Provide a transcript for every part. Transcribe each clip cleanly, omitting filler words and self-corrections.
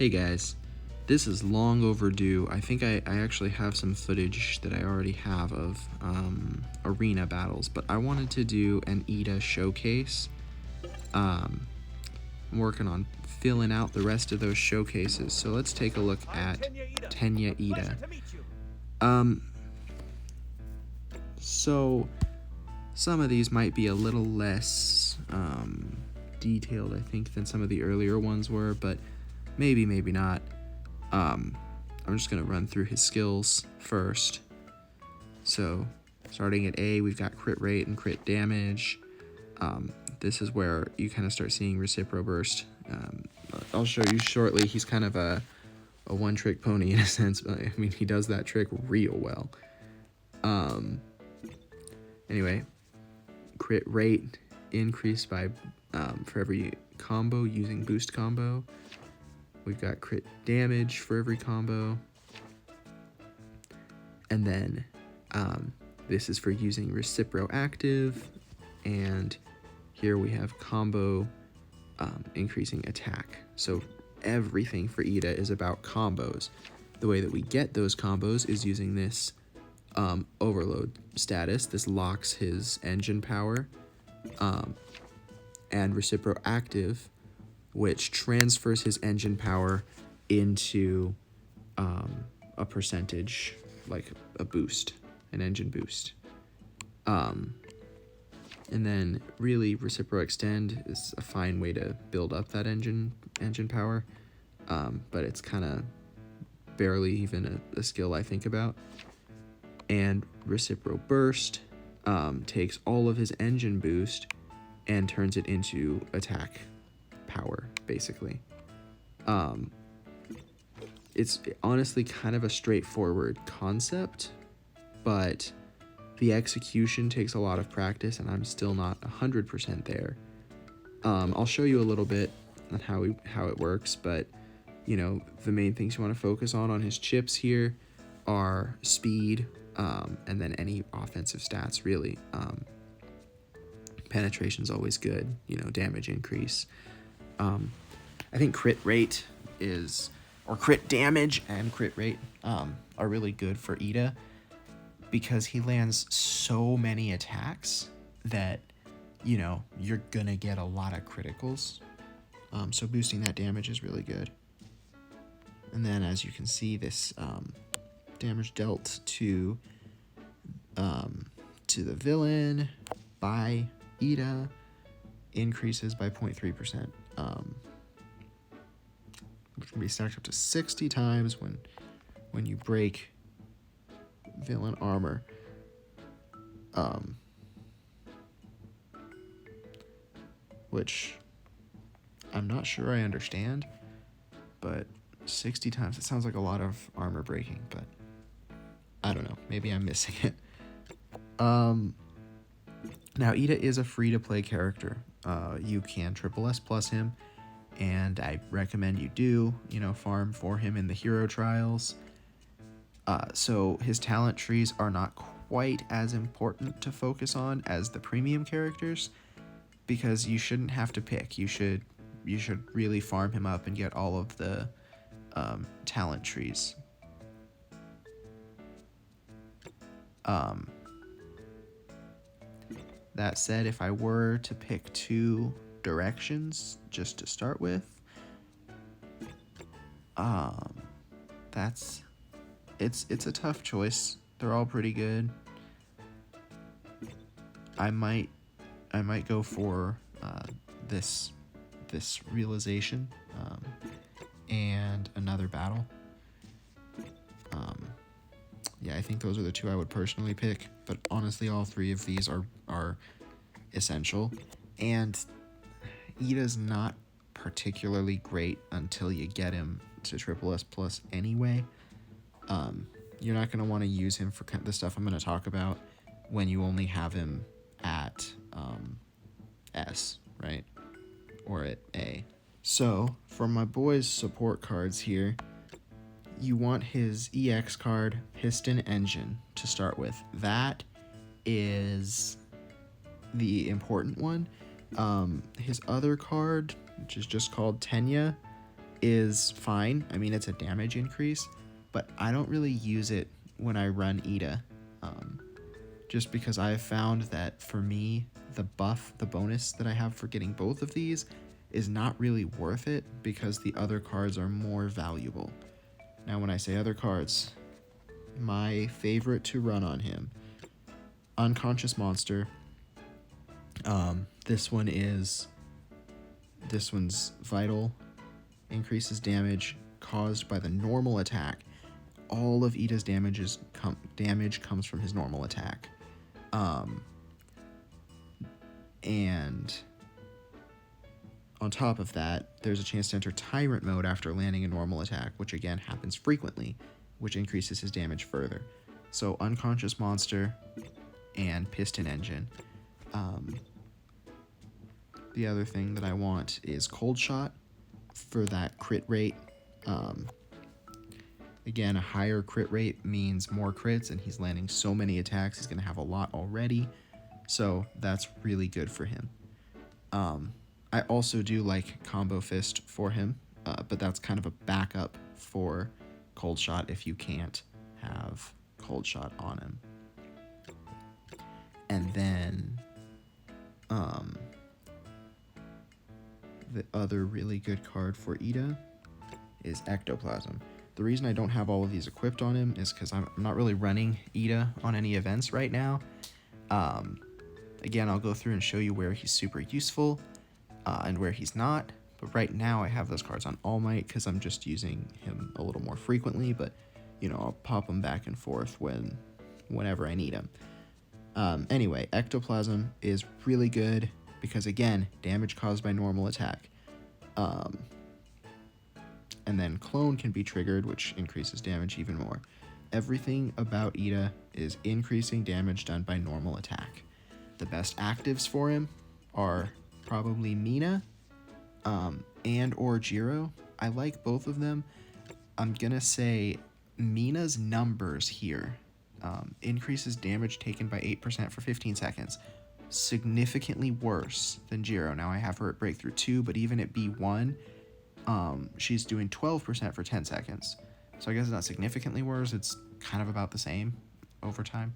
Hey guys, this is long overdue. I think I actually have some footage that I already have of arena battles, but I wanted to do an Iida showcase. I'm working on filling out the rest of those showcases, so let's take a look at Tanya Iida. So some of these might be a little less detailed, I think, than some of the earlier ones were, but maybe not. I'm just gonna run through his skills first. So starting at A, we've got crit rate and crit damage. This is where you kind of start seeing Recipro Burst. I'll show you shortly. He's kind of a one-trick pony in a sense, but I mean, he does that trick real well. Anyway, crit rate increased by for every combo using boost combo. We've got crit damage for every combo. And then this is for using Recipro active. And here we have combo increasing attack. So everything for Iida is about combos. The way that we get those combos is using this overload status. This locks his engine power. And Recipro active, which transfers his engine power into a percentage, like a boost, an engine boost. And then really Recipro extend is a fine way to build up that engine power, but it's kind of barely even a skill I think about. And Recipro burst takes all of his engine boost and turns it into attack power, basically. It's honestly kind of a straightforward concept, but the execution takes a lot of practice, and I'm still not 100% there. I'll show you a little bit on how it works, but you know, the main things you want to focus on his chips here are speed, and then any offensive stats, really. Penetration's always good, you know, damage increase. I think crit rate or crit damage and crit rate are really good for Iida because he lands so many attacks that, you know, you're gonna get a lot of criticals. So boosting that damage is really good. And then as you can see, this damage dealt to the villain by Iida increases by 0.3%, which can be stacked up to 60 times when you break villain armor. Which I'm not sure I understand, but 60 times, it sounds like a lot of armor breaking, but I don't know, maybe I'm missing it. Now, Iida is a free-to-play character. You can SSS plus him, and I recommend you do, you know, farm for him in the hero trials. So his talent trees are not quite as important to focus on as the premium characters, because you shouldn't have to pick. You should really farm him up and get all of the talent trees. That said, if I were to pick two directions just to start with, it's a tough choice. They're all pretty good. I might go for this realization and another battle. Yeah, I think those are the two I would personally pick, but honestly, all three of these are essential. And Iida's not particularly great until you get him to SSS plus anyway. You're not going to want to use him for the stuff I'm going to talk about when you only have him at S, right? Or at A. So, for my boys' support cards here, you want his EX card, Piston Engine, to start with. That is the important one. His other card, which is just called Tenya, is fine. I mean, it's a damage increase, but I don't really use it when I run Iida. Just because I have found that for me, the bonus that I have for getting both of these is not really worth it because the other cards are more valuable. Now, when I say other cards, my favorite to run on him, Unconscious Monster. This one's vital, increases damage caused by the normal attack. All of Iida's damage comes from his normal attack. And on top of that, there's a chance to enter Tyrant mode after landing a normal attack, which again happens frequently, which increases his damage further. So Unconscious Monster and Piston Engine. The other thing that I want is Cold Shot for that crit rate. Again, a higher crit rate means more crits, and he's landing so many attacks, he's going to have a lot already. So that's really good for him. I also do like Combo Fist for him, but that's kind of a backup for Cold Shot if you can't have Cold Shot on him. And then the other really good card for Iida is Ectoplasm. The reason I don't have all of these equipped on him is because I'm not really running Iida on any events right now. Again, I'll go through and show you where he's super useful and where he's not. But right now I have those cards on All Might because I'm just using him a little more frequently. But, you know, I'll pop them back and forth whenever I need him. Anyway, Ectoplasm is really good because, again, damage caused by normal attack. And then Clone can be triggered, which increases damage even more. Everything about Iida is increasing damage done by normal attack. The best actives for him are probably Mina and or Jiro. I like both of them. I'm going to say Mina's numbers here increases damage taken by 8% for 15 seconds. Significantly worse than Jiro. Now I have her at Breakthrough 2, but even at B1, she's doing 12% for 10 seconds. So I guess it's not significantly worse. It's kind of about the same over time.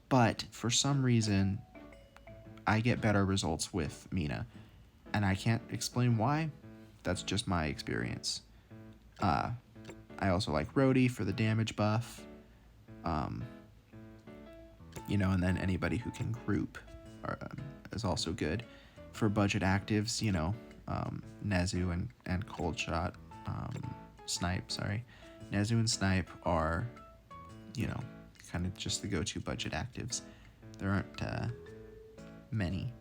But for some reason, I get better results with Mina. And I can't explain why. That's just my experience. I also like Rhodey for the damage buff. You know, and then anybody who can group is also good. For budget actives, you know, Nezu and Cold Shot, Snipe, sorry. Nezu and Snipe are, you know, kind of just the go-to budget actives. There aren't many.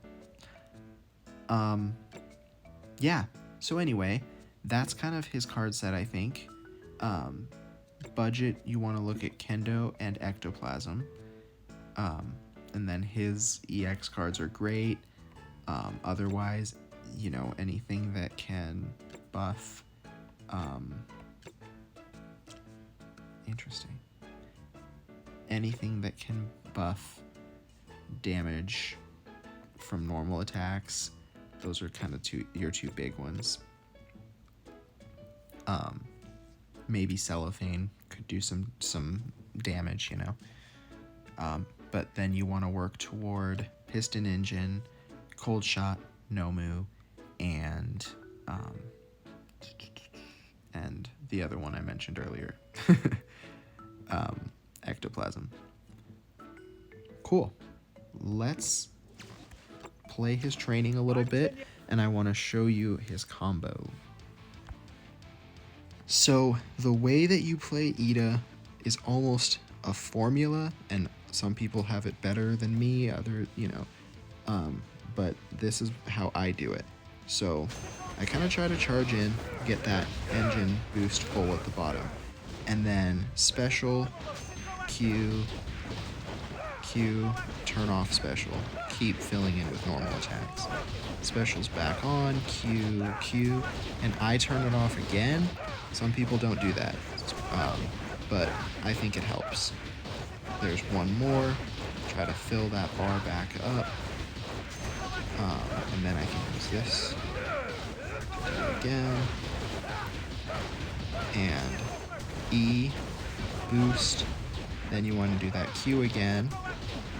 Yeah, so anyway, that's kind of his card set, I think. Budget, you want to look at Kendo and Ectoplasm. And then his EX cards are great. Otherwise, you know, anything that can buff. Interesting. Anything that can buff damage from normal attacks. Those are kind of your two big ones. Maybe Cellophane could do some damage, you know. But then you want to work toward Piston Engine, Cold Shot, Nomu, and the other one I mentioned earlier, Ectoplasm. Cool. Let's play his training a little bit, and I want to show you his combo. So the way that you play Iida is almost a formula, and some people have it better than me, but this is how I do it. So I kind of try to charge in, get that engine boost full at the bottom, and then special, Q, turn off special, keep filling in with normal attacks. Special's back on, Q, and I turn it off again. Some people don't do that, but I think it helps. There's one more, try to fill that bar back up, and then I can use this. again. And E, boost. Then you want to do that Q again.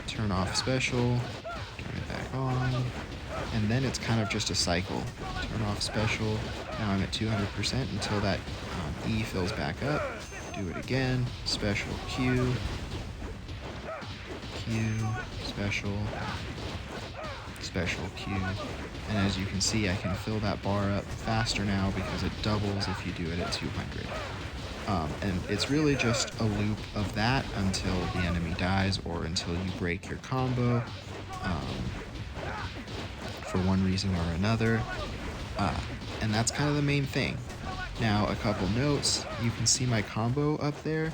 Turn off special. Turn it back on. And then it's kind of just a cycle. Turn off special. Now I'm at 200% until that E fills back up. Do it again. Special Q. Q. Special. Special Q. And as you can see, I can fill that bar up faster now because it doubles if you do it at 200. And it's really just a loop of that until the enemy dies or until you break your combo for one reason or another. And that's kind of the main thing. Now, a couple notes. You can see my combo up there.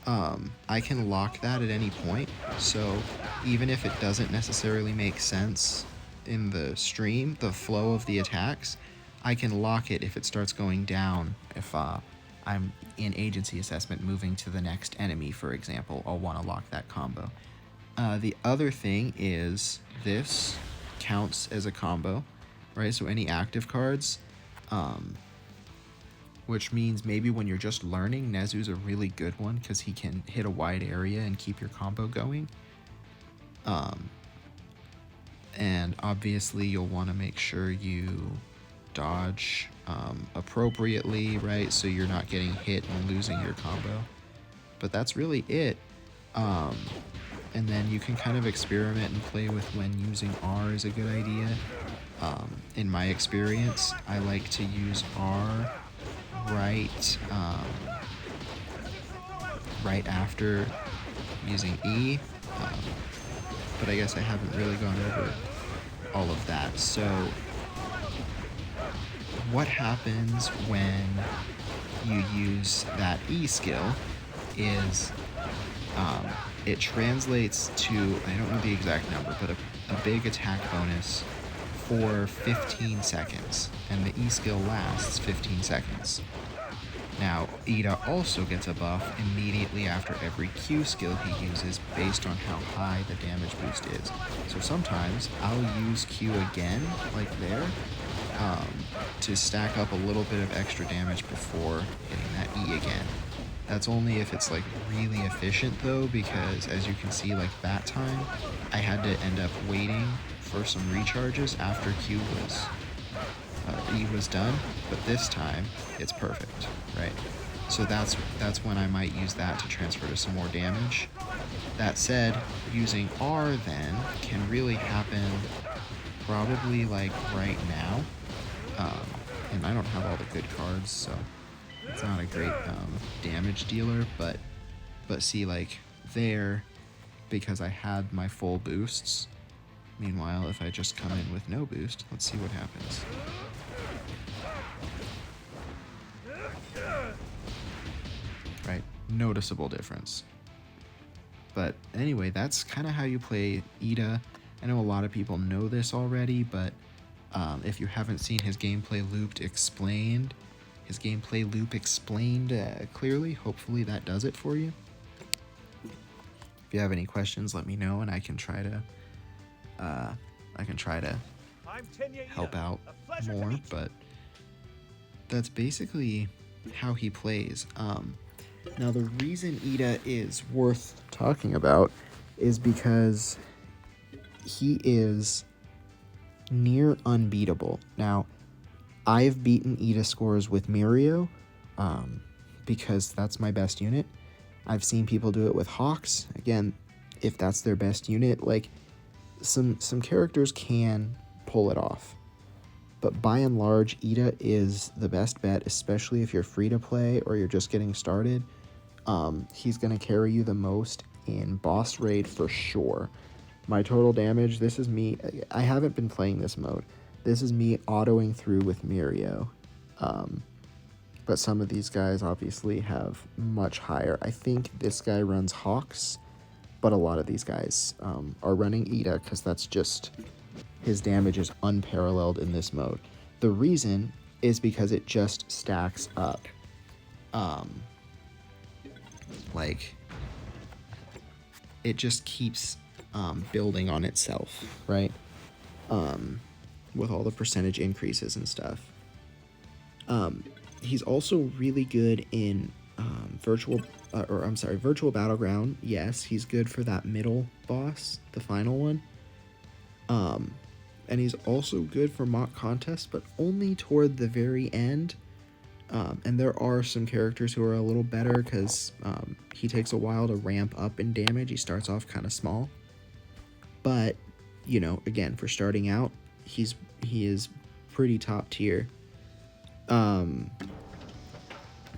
I can lock that at any point. So even if it doesn't necessarily make sense in the stream, the flow of the attacks, I can lock it if it starts going down. If I'm in agency assessment moving to the next enemy, for example, I'll want to lock that combo. The other thing is this counts as a combo, right? So any active cards, which means maybe when you're just learning, Nezu's a really good one because he can hit a wide area and keep your combo going. And obviously you'll want to make sure you dodge appropriately, right? So you're not getting hit and losing your combo. But that's really it. And then you can kind of experiment and play with when using R is a good idea. In my experience, I like to use R right after using E. But I guess I haven't really gone over all of that. So what happens when you use that E skill is it translates to, I don't know the exact number, but a big attack bonus for 15 seconds, and the E skill lasts 15 seconds. Now, Iida also gets a buff immediately after every Q skill he uses based on how high the damage boost is. So sometimes I'll use Q again, like there, to stack up a little bit of extra damage before hitting that E again. That's only if it's like really efficient though, because as you can see, like that time, I had to end up waiting for some recharges after Q was E was done, but this time it's perfect, right? So that's when I might use that to transfer to some more damage. That said, using R then can really happen probably like right now, and I don't have all the good cards, so it's not a great damage dealer, but see, like there, because I had my full boosts. Meanwhile, if I just come in with no boost, let's see what happens. Right, noticeable difference. But anyway, that's kind of how you play Iida. I know a lot of people know this already, but if you haven't seen his gameplay loop explained clearly, hopefully that does it for you. If you have any questions, let me know, and I can try to help out more. But that's basically how he plays. Now the reason Iida is worth talking about is because he is near unbeatable. Now, I've beaten Iida scores with Mirio, because that's my best unit. I've seen people do it with Hawks. Again, if that's their best unit, like some characters can pull it off. But by and large, Iida is the best bet, especially if you're free to play or you're just getting started. He's going to carry you the most in boss raid for sure. My total damage, this is me. I haven't been playing this mode. This is me autoing through with Mirio. But some of these guys obviously have much higher. I think this guy runs Hawks, but a lot of these guys are running Iida because that's just, his damage is unparalleled in this mode. The reason is because it just stacks up. Like, it just keeps building on itself, right? With all the percentage increases and stuff. He's also really good in virtual battleground. Yes, he's good for that middle boss, the final one. And he's also good for mock contests, but only toward the very end. And there are some characters who are a little better because he takes a while to ramp up in damage. He starts off kind of small, but you know, again, for starting out, he is pretty top tier.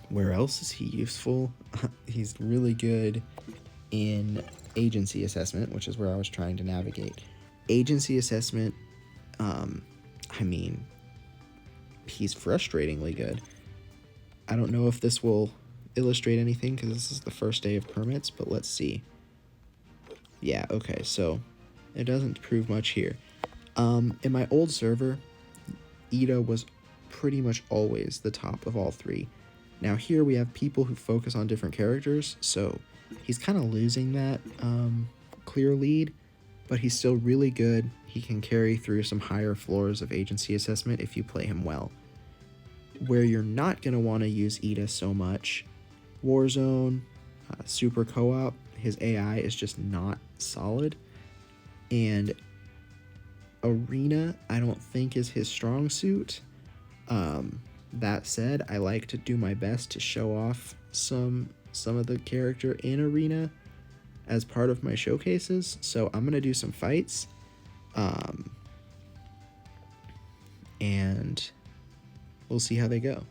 Where else is he useful? He's really good in agency assessment, which is where I was trying to navigate. Agency assessment, I mean, he's frustratingly good. I don't know if this will illustrate anything because this is the first day of permits, but let's see. Yeah, okay, so it doesn't prove much here. In my old server, Iida was pretty much always the top of all three. Now here we have people who focus on different characters, so he's kind of losing that clear lead, but he's still really good. He can carry through some higher floors of agency assessment if you play him well. Where you're not going to want to use Iida so much, Warzone, Super Co-op, his AI is just not solid, and Arena I don't think is his strong suit. That said, I like to do my best to show off some of the character in Arena as part of my showcases, so I'm going to do some fights, and we'll see how they go.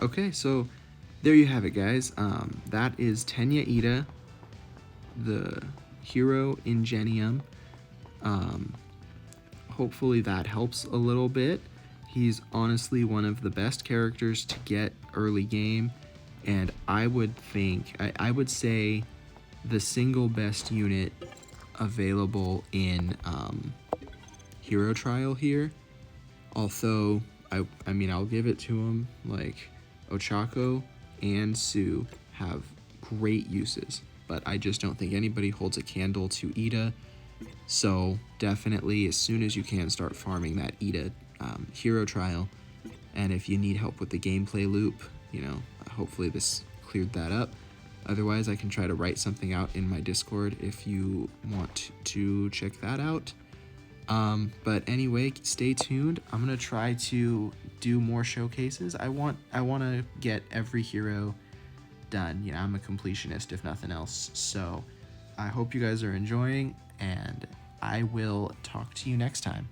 Okay, so there you have it, guys. That is Tanya Iida, the hero Ingenium. Hopefully that helps a little bit. He's honestly one of the best characters to get early game, and I would say the single best unit available in Hero Trial here. Although I mean, I'll give it to him. Like, Ochako and Sue have great uses, but I just don't think anybody holds a candle to Iida. So definitely, as soon as you can, start farming that Iida hero trial. And if you need help with the gameplay loop, hopefully this cleared that up. Otherwise, I can try to write something out in my Discord if you want to check that out. But anyway, stay tuned. I'm gonna try to do more showcases. I want to get every hero done. I'm a completionist if nothing else. So I hope you guys are enjoying, and I will talk to you next time.